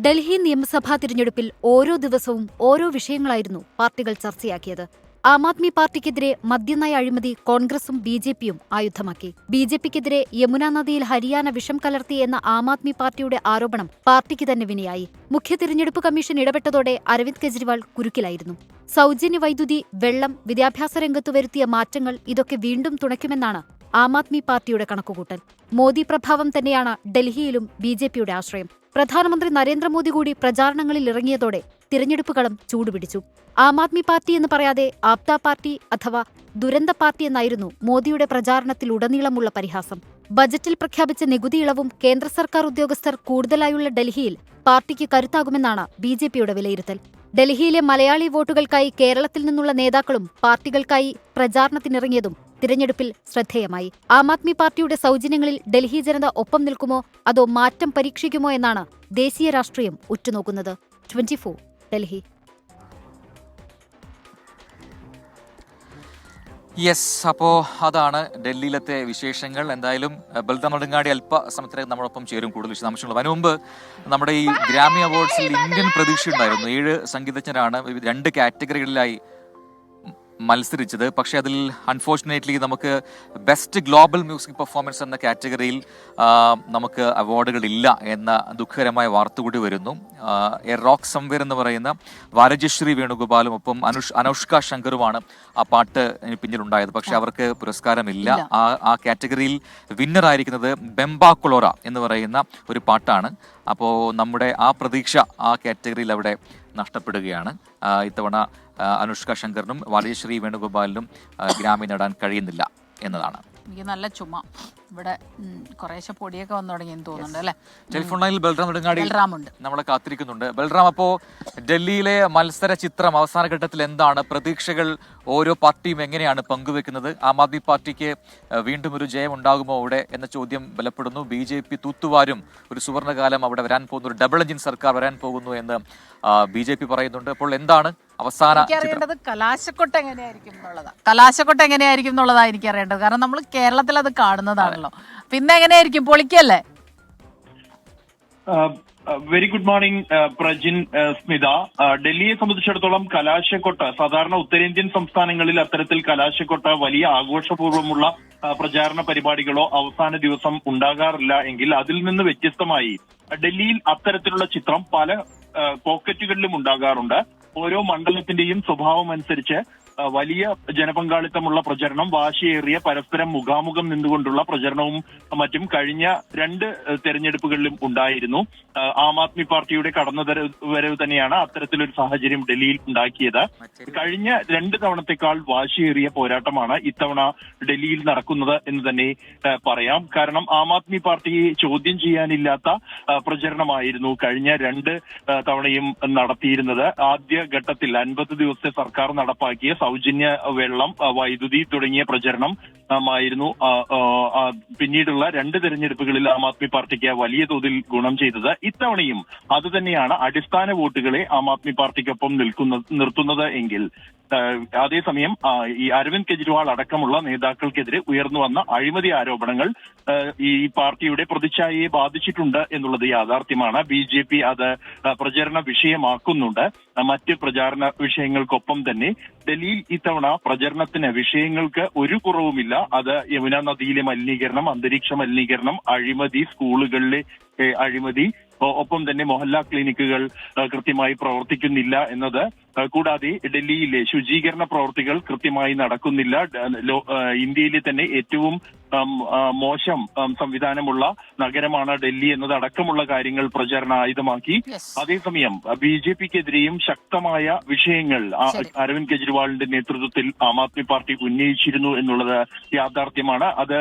ഡൽഹി നിയമസഭാ തിരഞ്ഞെടുപ്പിൽ ഓരോ ദിവസവും ഓരോ വിഷയങ്ങളായിരുന്നു പാർട്ടികൾ ചർച്ചയാക്കിയത്. ആം ആദ്മി പാർട്ടിക്കെതിരെ മദ്യനയ അഴിമതി കോൺഗ്രസും BJPയും ആയുധമാക്കി. BJPക്കെതിരെ യമുന നദിയിൽ ഹരിയാന വിഷം കലർത്തി എന്ന ആം ആദ്മി പാർട്ടിയുടെ ആരോപണം പാർട്ടിക്ക് തന്നെ വിനയായി. മുഖ്യ തിരഞ്ഞെടുപ്പ് കമ്മീഷൻ ഇടപെട്ടതോടെ അരവിന്ദ് കെജ്രിവാൾ കുരുക്കിലായിരുന്നു. സൗജന്യ വൈദ്യുതി, വെള്ളം, വിദ്യാഭ്യാസ രംഗത്ത് വരുത്തിയ മാറ്റങ്ങൾ ഇതൊക്കെ വീണ്ടും തുണയ്ക്കുമെന്നാണ് ആം ആദ്മി പാർട്ടിയുടെ കണക്കുകൂട്ടൽ. മോദി പ്രഭാവം തന്നെയാണ് ഡൽഹിയിലും ബിജെപിയുടെ ആശ്രയം. പ്രധാനമന്ത്രി നരേന്ദ്രമോദി കൂടി പ്രചാരണങ്ങളിൽ ഇറങ്ങിയതോടെ തിരഞ്ഞെടുപ്പ് കളം ചൂടുപിടിച്ചു. ആം ആദ്മി പാർട്ടി എന്ന് പറയാതെ ആപ്ത പാർട്ടി അഥവാ ദുരന്ത പാർട്ടി എന്നായിരുന്നു മോദിയുടെ പ്രചാരണത്തിലുടനീളമുള്ള പരിഹാസം. ബജറ്റിൽ പ്രഖ്യാപിച്ച നികുതി ഇളവും കേന്ദ്ര സർക്കാർ ഉദ്യോഗസ്ഥർ കൂടുതലായുള്ള ഡൽഹിയിൽ പാർട്ടിക്ക് കരുത്താകുമെന്നാണ് ബിജെപിയുടെ വിലയിരുത്തൽ. ഡൽഹിയിലെ മലയാളി വോട്ടുകൾക്കായി കേരളത്തിൽ നിന്നുള്ള നേതാക്കളും പാർട്ടികൾക്കായി പ്രചാരണത്തിനിറങ്ങിയതും തിരഞ്ഞെടുപ്പിൽ ശ്രദ്ധേയമായി. ആം ആദ്മി പാർട്ടിയുടെ സൗജന്യങ്ങളിൽ ഡൽഹി ജനത ഒപ്പം നിൽക്കുമോ അതോ മാറ്റം പരീക്ഷിക്കുമോ എന്നാണ് ദേശീയ രാഷ്ട്രീയം ഉറ്റുനോക്കുന്നത്. 24 ഡൽഹി. യെസ്, അപ്പോൾ അതാണ് ഡൽഹിയിലത്തെ വിശേഷങ്ങൾ. എന്തായാലും ബൽറാം നെടുങ്ങാടി അല്പസമയത്തിലേക്ക് നമ്മളൊപ്പം ചേരും കൂടുതൽ വിശദാംശങ്ങൾ. അതിനു മുമ്പ് നമ്മുടെ ഈ ഗ്രാമി അവാർഡ്സിൽ ഇന്ത്യൻ പ്രതീക്ഷയുണ്ടായിരുന്നു. 7 സംഗീതജ്ഞരാണ് 2 കാറ്റഗറികളിലായി മത്സരിച്ചത്. പക്ഷേ അതിൽ അൺഫോർച്ചുനേറ്റ്ലി നമുക്ക് ബെസ്റ്റ് ഗ്ലോബൽ മ്യൂസിക് പെർഫോമൻസ് എന്ന കാറ്റഗറിയിൽ നമുക്ക് അവാർഡുകളില്ല എന്ന ദുഃഖകരമായ വാർത്ത കൂടി വരുന്നു. എ റോക്ക് സംവെയർ എന്ന് പറയുന്ന വാരജശ്രീ വേണുഗോപാലും ഒപ്പം അനുഷ്ക ശങ്കറുമാണ് ആ പാട്ട് പിന്നിലുണ്ടായത്. പക്ഷെ അവർക്ക് പുരസ്കാരമില്ല. ആ കാറ്റഗറിയിൽ വിന്നർ ആയിരിക്കുന്നത് ബെംബ കൊളോറ എന്ന് പറയുന്ന ഒരു പാട്ടാണ്. അപ്പോൾ നമ്മുടെ ആ പ്രതീക്ഷ ആ കാറ്റഗറിയിൽ അവിടെ നഷ്ടപ്പെടുകയാണ്. ഇത്തവണ അനുഷ്ക ശങ്കറിനും വാരജശ്രീ വേണുഗോപാലിനും ഗ്രാമി നേടാൻ കഴിയുന്നില്ല എന്നതാണ്. എനിക്ക് നല്ല ചുമ, ഇവിടെ കുറേശ്ശെ പൊടിയൊക്കെ വന്നു തുടങ്ങിയെന്ന് തോന്നുന്നുണ്ട് അല്ലേ. ടെലിഫോൺ ലൈനിൽ ബൽറാം നെടുങ്ങാടി ബൽറാമുണ്ട്, നമ്മളെ കാത്തിരിക്കുന്നുണ്ട്. ബൽറാം, അപ്പോൾ ഡൽഹിയിലെ മത്സര ചിത്രം അവസാന ഘട്ടത്തിൽ എന്താണ്? പ്രതീക്ഷകൾ ഓരോ പാർട്ടിയും എങ്ങനെയാണ് പങ്കുവെക്കുന്നത്? ആം ആദ്മി പാർട്ടിക്ക് വീണ്ടും ഒരു ജയം ഉണ്ടാകുമോ അവിടെ എന്ന ചോദ്യം ബലപ്പെടുന്നു. BJP തൂത്തുവാരും ഒരു സുവർണകാലം അവിടെ വരാൻ പോകുന്നു, ഒരു ഡബിൾ എഞ്ചിൻ സർക്കാർ വരാൻ പോകുന്നു എന്ന് BJP പറയുന്നുണ്ട്. അപ്പോൾ എന്താണ് അവസാന എനിക്കറിയേണ്ടത് കലാശക്കൊട്ട് എങ്ങനെയായിരിക്കും എന്നുള്ളതാണ്. കലാശക്കൊട്ട് എങ്ങനെയായിരിക്കും എന്നുള്ളതാണ് എനിക്കറിയേണ്ടത്. കാരണം നമ്മൾ കേരളത്തിൽ അത് കാണുന്നതാണല്ലോ. പിന്നെ എങ്ങനെയായിരിക്കും? പൊളിക്കല്ലേ? Very good morning Prajin, Smitha. ഡൽഹിയെ സംബന്ധിച്ചിടത്തോളം കലാശക്കൊട്ട് സാധാരണ ഉത്തരേന്ത്യൻ സംസ്ഥാനങ്ങളിൽ അത്തരത്തിൽ കലാശക്കൊട്ട് വലിയ ആഘോഷപൂർവ്വമുള്ള പ്രചാരണ പരിപാടികളോ അവസാന ദിവസം ഉണ്ടാകാറില്ല എങ്കിൽ അതിൽ നിന്ന് വ്യത്യസ്തമായി ഡൽഹിയിൽ അത്തരത്തിലുള്ള ചിത്രം പല പോക്കറ്റുകളിലും ഉണ്ടാകാറുണ്ട്. ഓരോ മണ്ഡലത്തിന്റെയും സ്വഭാവം അനുസരിച്ച് വലിയ ജനപങ്കാളിത്തമുള്ള പ്രചരണം, വാശിയേറിയ പരസ്പരം മുഖാമുഖം നിന്നുകൊണ്ടുള്ള പ്രചരണവും മറ്റും കഴിഞ്ഞ 2 തെരഞ്ഞെടുപ്പുകളിലും ഉണ്ടായിരുന്നു. ആം ആദ്മി പാർട്ടിയുടെ കടന്നുവരവ് തന്നെയാണ് അത്തരത്തിലൊരു സാഹചര്യം ഡൽഹിയിൽ ഉണ്ടാക്കിയത്. കഴിഞ്ഞ 2 തവണത്തെക്കാൾ വാശിയേറിയ പോരാട്ടമാണ് ഇത്തവണ ഡൽഹിയിൽ നടക്കുന്നത് എന്ന് തന്നെ പറയാം. കാരണം ആം ആദ്മി പാർട്ടിയെ ചോദ്യം ചെയ്യാനില്ലാത്ത പ്രചരണമായിരുന്നു കഴിഞ്ഞ 2 തവണയും നടത്തിയിരുന്നത്. ആദ്യ ഘട്ടത്തിൽ 50 ദിവസത്തെ സർക്കാർ നടപ്പാക്കിയ സൗജന്യ വെള്ളം, വൈദ്യുതി തുടങ്ങിയ പ്രചരണം ആയിരുന്നു പിന്നീടുള്ള 2 തെരഞ്ഞെടുപ്പുകളിൽ ആം ആദ്മി പാർട്ടിക്ക് വലിയ തോതിൽ ഗുണം ചെയ്തത്. ഇത്തവണയും അതുതന്നെയാണ് അടിസ്ഥാന വോട്ടുകളെ ആം ആദ്മി പാർട്ടിക്കൊപ്പം നിർത്തുന്നത് എങ്കിൽ അതേസമയം ഈ അരവിന്ദ് കെജ്രിവാൾ അടക്കമുള്ള നേതാക്കൾക്കെതിരെ ഉയർന്നു വന്ന അഴിമതി ആരോപണങ്ങൾ ഈ പാർട്ടിയുടെ പ്രതിച്ഛായയെ ബാധിച്ചിട്ടുണ്ട് എന്നുള്ളത് യാഥാർത്ഥ്യമാണ്. BJP അത് പ്രചരണ വിഷയമാക്കുന്നുണ്ട്. മറ്റ് പ്രചാരണ വിഷയങ്ങൾക്കൊപ്പം തന്നെ ഡൽഹിയിൽ ഇത്തവണ പ്രചരണത്തിന് വിഷയങ്ങൾക്ക് ഒരു കുറവുമില്ല. അത് യമുന നദിയിലെ മലിനീകരണം, അന്തരീക്ഷ മലിനീകരണം, അഴിമതി, സ്കൂളുകളിലെ അഴിമതി, ഒപ്പം തന്നെ മൊഹല്ല ക്ലിനിക്കുകൾ കൃത്യമായി പ്രവർത്തിക്കുന്നില്ല എന്നത്, കൂടാതെ ഡൽഹിയിലെ ശുചീകരണ പ്രവർത്തികൾ കൃത്യമായി നടക്കുന്നില്ല. ഇന്ത്യയിലെ തന്നെ ഏറ്റവും മോശം സംവിധാനമുള്ള നഗരമാണ് ഡൽഹി എന്നതടക്കമുള്ള കാര്യങ്ങൾ പ്രചരണ ആയുധമാക്കി. അതേസമയം BJPക്കെതിരെയും ശക്തമായ വിഷയങ്ങൾ അരവിന്ദ് കെജ്രിവാളിന്റെ നേതൃത്വത്തിൽ ആം ആദ്മി പാർട്ടി ഉന്നയിച്ചിരുന്നു എന്നുള്ളത് യാഥാർത്ഥ്യമാണ്. അത്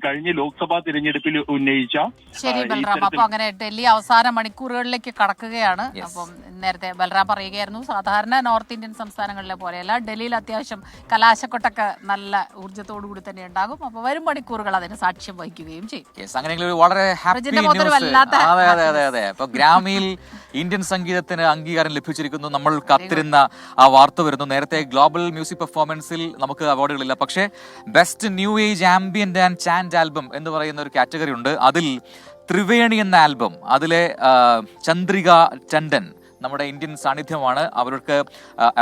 കഴിഞ്ഞ ലോക്സഭാ തിരഞ്ഞെടുപ്പിൽ ഉന്നയിച്ച. ശരി ബൽറാം, അപ്പൊ അങ്ങനെ ഡൽഹി അവസാന മണിക്കൂറുകളിലേക്ക് കടക്കുകയാണ്. അപ്പം നേരത്തെ ബൽറാം പറയുകയായിരുന്നു, സാധാരണ നോർത്ത് ഇന്ത്യൻ സംസ്ഥാനങ്ങളിലെ പോലെയല്ല, ഡൽഹിയിൽ അത്യാവശ്യം കലാശക്കൊട്ടൊക്കെ നല്ല ഊർജ്ജത്തോടു കൂടി തന്നെ ഉണ്ടാകും. അപ്പൊ വരും മണിക്കൂറുകൾ അതിന് സാക്ഷ്യം വഹിക്കുകയും ചെയ്യും. അങ്ങനെയെങ്കിൽ വളരെ ഹാപ്പി ന്യൂസ്. അതെ. അപ്പൊ ഗ്രാമിയിൽ ഇന്ത്യൻ സംഗീതത്തിന് അംഗീകാരം ലഭിച്ചിരിക്കുന്നു. നമ്മൾ കാത്തിരുന്ന ആ വാർത്ത വരുന്നു. നേരത്തെ ഗ്ലോബൽ മ്യൂസിക് പെർഫോമൻസിൽ നമുക്ക് അവാർഡുകളില്ല. പക്ഷേ best new age ambient and chant album എന്ന് പറയുന്ന ഒരു കാറ്റഗറി ഉണ്ട്. അതിൽ ത്രിവേണി എന്ന ആൽബം, അതിലെ ചന്ദ്രിക ടണ്ടൻ, നമ്മുടെ ഇന്ത്യൻ സാന്നിധ്യമാണ്. അവർക്ക്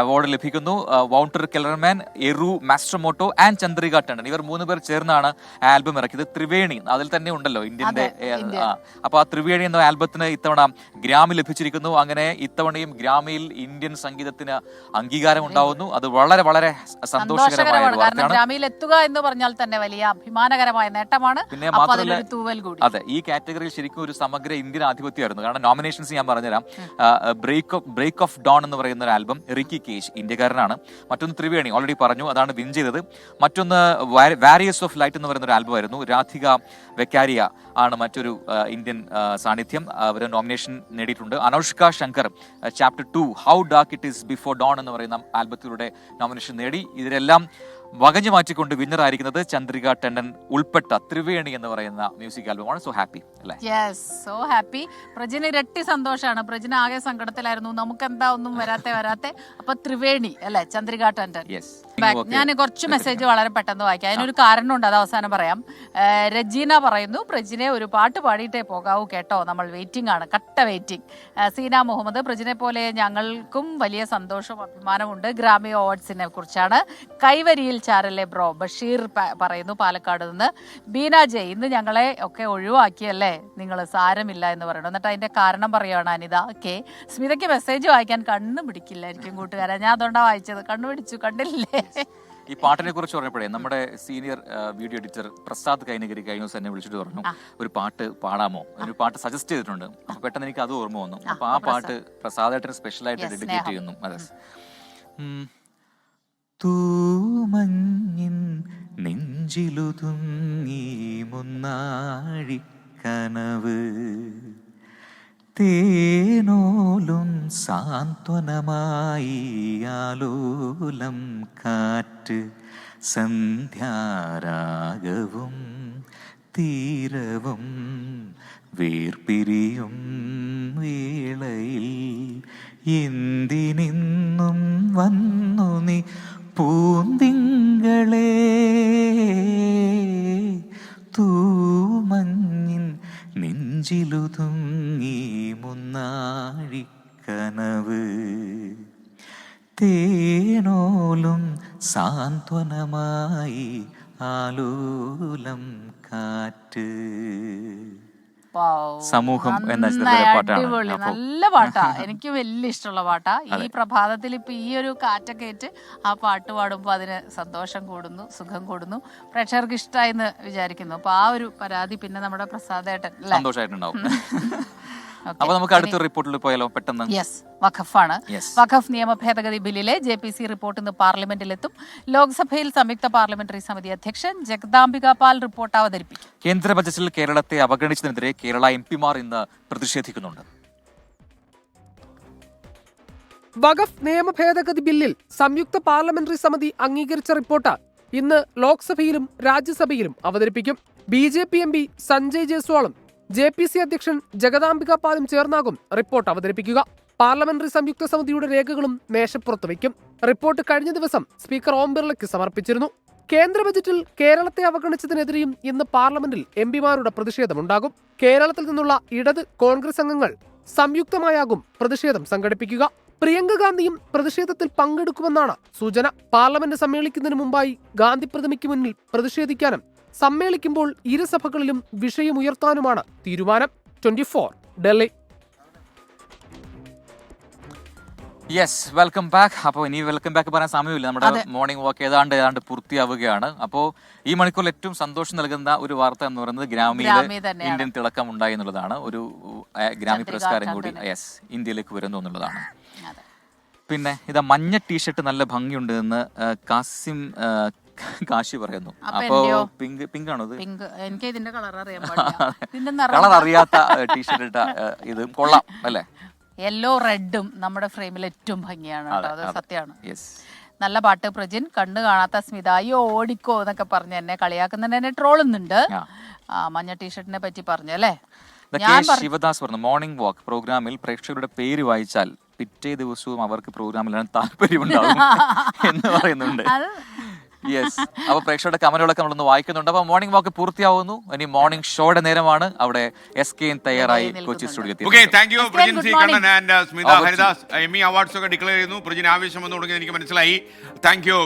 അവാർഡ് ലഭിക്കുന്നു. വൗണ്ടർ കെല്ലർമാൻ, എറു മാസ്ട്രമോട്ടോ ആൻഡ് ചന്ദ്രിക ടണ്ടൻ, ഇവർ 3 പേർ ചേർന്നാണ് ആൽബം ഇറക്കിയത്. ത്രിവേണി അതിൽ തന്നെ ഉണ്ടല്ലോ ഇന്ത്യന്റെ. അപ്പൊ ആ ത്രിവേണി എന്ന ആൽബത്തിന് ഇത്തവണ ഗ്രാമി ലഭിച്ചിരിക്കുന്നു. അങ്ങനെ ഇത്തവണയും ഗ്രാമിയിൽ ഇന്ത്യൻ സംഗീതത്തിന് അംഗീകാരം ഉണ്ടാവുന്നു. അത് വളരെ വളരെ സന്തോഷകരമായ കാരണം ഗ്രാമിയിൽ എത്തുക എന്ന് പറഞ്ഞാൽ തന്നെ വലിയ അഭിമാനകരമായ നേട്ടമാണ്. പിന്നെ മാത്രമല്ല, അതെ, ഈ കാറ്റഗറിയിൽ ശരിക്കും ഒരു സമഗ്ര ഇന്ത്യൻ ആധിപത്യമായിരുന്നു. കാരണം നോമിനേഷൻസ് ഞാൻ പറഞ്ഞുതരാം. ബ്രേക്ക് ഓഫ് ഡോൺ എന്ന് പറയുന്ന ഒരു ആൽബം, റിക്കി കേജ് ഇന്ത്യക്കാരനാണ്. മറ്റൊന്ന് ത്രിവേണി, ഓൾറെഡി പറഞ്ഞു, അതാണ് വിൻ ചെയ്തത്. മറ്റൊന്ന് വാരിയേഴ്സ് ഓഫ് ലൈറ്റ് എന്ന് പറയുന്ന ഒരു ആൽബം ആയിരുന്നു. രാധിക വെക്കാരിയ ആണ് മറ്റൊരു ഇന്ത്യൻ സാന്നിധ്യം. അവർ നോമിനേഷൻ നേടിയിട്ടുണ്ട്. Anoushka Shankar chapter 2 how dark it is before dawn എന്ന് പറയുന്ന ആൽബത്തിലൂടെ നോമിനേഷൻ നേടി. ഇതിലെല്ലാം വകഞ്ഞു മാറ്റിക്കൊണ്ട് വിന്നർ ആയിരിക്കുന്നത് ചന്ദ്രിക ടണ്ടൻ ഉൾപ്പെട്ട ത്രിവേണി എന്ന് പറയുന്ന മ്യൂസിക് ആൽബമാണ്. സോ ഹാപ്പി അല്ലേ? Yes, so happy. പ്രജിന് ഇരട്ടി സന്തോഷമാണ്. പ്രജിന് ആകെ സങ്കടത്തിലായിരുന്നു, നമുക്ക് എന്താ ഒന്നും വരാത്തെ. അപ്പൊ ത്രിവേണി അല്ലെ, ചന്ദ്രിക ടണ്ടൻ. ഞാൻ കുറച്ച് മെസ്സേജ് വളരെ പെട്ടെന്ന് വായിക്കാം. അതിനൊരു കാരണമുണ്ട്, അത് അവസാനം പറയാം. രജീന പറയുന്നു, പ്രജിനെ ഒരു പാട്ട് പാടിയിട്ടേ പോകാവൂ കേട്ടോ, നമ്മൾ വെയിറ്റിംഗ് ആണ്, കട്ട വെയിറ്റിംഗ്. സീന മുഹമ്മദ്, പ്രജിനെ പോലെ ഞങ്ങൾക്കും വലിയ സന്തോഷവും അഭിമാനമുണ്ട്. ഗ്രാമി അവാർഡ്സിനെ കുറിച്ചാണ്. കൈവരിയിൽ ചാരല്ലേ ബ്രോ. ബഷീർ പറയുന്നു പാലക്കാട് നിന്ന്. ബീന ജയ്, ഇന്ന് ഞങ്ങളെ ഒക്കെ ഒഴിവാക്കിയല്ലേ നിങ്ങൾ, സാരമില്ല എന്ന് പറയുന്നു. എന്നിട്ട് അതിന്റെ കാരണം പറയുകയാണ് അനിത കെ. സ്മിതയ്ക്ക് മെസ്സേജ് വായിക്കാൻ കണ്ണു പിടിക്കില്ലായിരിക്കും കൂട്ടുകാരാ, ഞാൻ അതുകൊണ്ടാണ് വായിച്ചത്. കണ്ണു പിടിച്ചു, കണ്ടില്ലേ? ഈ പാട്ടിനെ കുറിച്ച് പറഞ്ഞപ്പോഴേ നമ്മുടെ senior video editor Prasad Kainagiri കഴിഞ്ഞ ദിവസം എന്നെ വിളിച്ചിട്ട് പറഞ്ഞു, ഒരു പാട്ട് പാടാമോ, ഒരു പാട്ട് സജസ്റ്റ് ചെയ്തിട്ടുണ്ട്. അപ്പൊ പെട്ടെന്ന് എനിക്ക് അത് ഓർമ്മ വന്നു. അപ്പൊ ആ പാട്ട് പ്രസാദേട്ടന് സ്പെഷ്യലായിട്ട് ഡെഡിക്കേറ്റ് ചെയ്യുന്നു. അതെ, തൂമഞ്ഞിൻ നെഞ്ചിലുതുങ്ങി മുന്നാഴിക്കനവ്, തേനോലും സാന്ത്വനമായി ആലോലം കാറ്റ്, സന്ധ്യാരാഗവും തീരവും വേർപിരിയും വേളയിൽ എന്തിനിന്നും വന്നു നീ പൂന്തിങ്കളേ, തൂമഞ്ഞിൻ നെഞ്ചിലുതുങ്ങി മുന്നാഴിക്കനവ്, തേനോലും സാന്ത്വനമായി ആലോലം കാറ്റ്. സമൂഹം എന്ന അടിപൊളി, നല്ല പാട്ടാ. എനിക്ക് വലിയ ഇഷ്ടമുള്ള പാട്ടാ. ഈ പ്രഭാതത്തിൽ ഇപ്പൊ ഈ ഒരു കാറ്റൊക്കെ ഏറ്റ് ആ പാട്ട് പാടുമ്പോ അതിന് സന്തോഷം കൂടുന്നു, സുഖം കൂടുന്നു. പ്രേക്ഷകർക്ക് ഇഷ്ടമായെന്ന് വിചാരിക്കുന്നു. അപ്പൊ ആ ഒരു പരാതി പിന്നെ നമ്മുടെ പ്രസാദേട്ടൻ സന്തോഷമായിട്ടുണ്ടാവും. അപ്പൊ നമുക്ക് അടുത്ത റിപ്പോർട്ടിൽ പോയാലോ പെട്ടെന്ന്? യെസ്, വഖഫാണ്. വഖഫ് നിയമ ഭേദഗതി ബില്ലിലെ JPC റിപ്പോർട്ട് ഇന്ന് പാർലമെന്റിലെത്തും. ലോക്സഭയിൽ സംയുക്ത പാർലമെന്ററി സമിതി അധ്യക്ഷൻ ജഗദാംബിക പാൽ റിപ്പോർട്ട് അവതരിപ്പിക്കും. കേന്ദ്ര ബജറ്റിൽ കേരളത്തെ അവഗണിച്ചതിനെതിരെ കേരള MP-മാർ ഇന്ന് പ്രതിഷേധിക്കുന്നുണ്ട്. വഖഫ് നിയമ ഭേദഗതി ബില്ലിൽ സംയുക്ത പാർലമെന്ററി സമിതി അംഗീകരിച്ച റിപ്പോർട്ട് ഇന്ന് ലോക്സഭയിലും രാജ്യസഭയിലും അവതരിപ്പിക്കും. BJP MP സഞ്ജയ് ജയ്സ്വാളും JPC അധ്യക്ഷൻ ജഗദാംബിക പാലും ചേർന്നാകും റിപ്പോർട്ട് അവതരിപ്പിക്കുക. പാർലമെന്ററി സംയുക്ത സമിതിയുടെ രേഖകളും മേശപ്പുറത്ത് വയ്ക്കും. റിപ്പോർട്ട് കഴിഞ്ഞ ദിവസം സ്പീക്കർ ഓം ബിർളയ്ക്ക് സമർപ്പിച്ചിരുന്നു. കേന്ദ്ര ബജറ്റിൽ കേരളത്തെ അവഗണിച്ചതിനെതിരെയും ഇന്ന് പാർലമെന്റിൽ MP-മാരുടെ പ്രതിഷേധമുണ്ടാകും. കേരളത്തിൽ നിന്നുള്ള ഇടത് കോൺഗ്രസ് അംഗങ്ങൾ സംയുക്തമായാകും പ്രതിഷേധം സംഘടിപ്പിക്കുക. പ്രിയങ്ക ഗാന്ധിയും പ്രതിഷേധത്തിൽ പങ്കെടുക്കുമെന്നാണ് സൂചന. പാർലമെന്റ് സമ്മേളിക്കുന്നതിന് മുമ്പായി ഗാന്ധി പ്രതിമയ്ക്ക് മുന്നിൽ പ്രതിഷേധിക്കാനും സമ്മേളിക്കുമ്പോൾ ഇരുസഭകളിലും വിഷയമുയർത്താനുമാണ് തീരുമാനം. 24 ഡൽഹി. Yes, welcome back. അപ്പോൾ ഇനി വെൽക്കം ബാക്ക് പറയാൻ സമയമില്ല. നമ്മുടെ മോർണിംഗ് വാക്ക് ഏതാണ്ട് പൂർത്തിയാവുകയാണ്. അപ്പോൾ ഈ മണിക്കൂറിൽ ഏറ്റവും സന്തോഷം നൽകുന്ന ഒരു വാർത്ത എന്ന് പറയുന്നത് ഗ്രാമിയിൽ ഇന്ത്യൻ തിളക്കം ഉണ്ടായി എന്നുള്ളതാണ്. ഒരു ഗ്രാമി പുരസ്കാരം കൂടി ഇന്ത്യയിലേക്ക് വരുന്നു എന്നുള്ളതാണ്. പിന്നെ ഇതാ മഞ്ഞ ടീഷർട്ട് നല്ല ഭംഗിയുണ്ട് എന്ന് കാശി പറയുന്നു. അപ്പോ പിങ്ക് ആണോ? എനിക്ക് ഇതിന്റെ കളർ അറിയാത്ത ടീഷർട്ട് ഇട്ട ഇത് കൊള്ളാം അല്ലേ? യെല്ലോ റെഡും നമ്മുടെ ഫ്രെയിമിൽ ഏറ്റവും ഭംഗിയാണ് കേട്ടോ, അത് സത്യമാണ്. നല്ല പാട്ട്. പ്രജിൻ, കണ്ണു കാണാത്ത സ്മിത, അയ്യോ ഓടിക്കോ എന്നൊക്കെ പറഞ്ഞ് എന്നെ കളിയാക്കുന്നതിന് എന്നെ ട്രോളുന്നുണ്ട്. മഞ്ഞ ടീഷർട്ടിനെ പറ്റി പറഞ്ഞു അല്ലേ? ശിവദാസ് പറഞ്ഞു, മോർണിംഗ് വാക്ക് പ്രോഗ്രാമിൽ പ്രേക്ഷകരുടെ പേര് വായിച്ചാൽ പിറ്റേ ദിവസവും അവർക്ക് പ്രോഗ്രാമിലാണ് താല്പര്യമുണ്ടാകും എന്ന് പറയുന്നുണ്ട്. യെസ്. അപ്പൊ പ്രേക്ഷകരുടെ കമന്റുകളൊക്കെ നമ്മളൊന്ന് വായിക്കുന്നുണ്ട്. അപ്പൊ മോർണിംഗ് വാക്ക് പൂർത്തിയാവുന്നു. ഇനി മോർണിംഗ് ഷോയുടെ നേരമാണ്. അവിടെ SK തയ്യാറായി Kochi studio. Okay, thank you Prajin good C morning. Kannan and Smitha Haridas. Emmy awards ഒക്കെ ഡിക്ലെയർ ചെയ്യുന്നു. പ്രജിൻ ആവേശം എന്ന് തുടങ്ങിയത് എനിക്ക് മനസ്സിലായി. Thank you.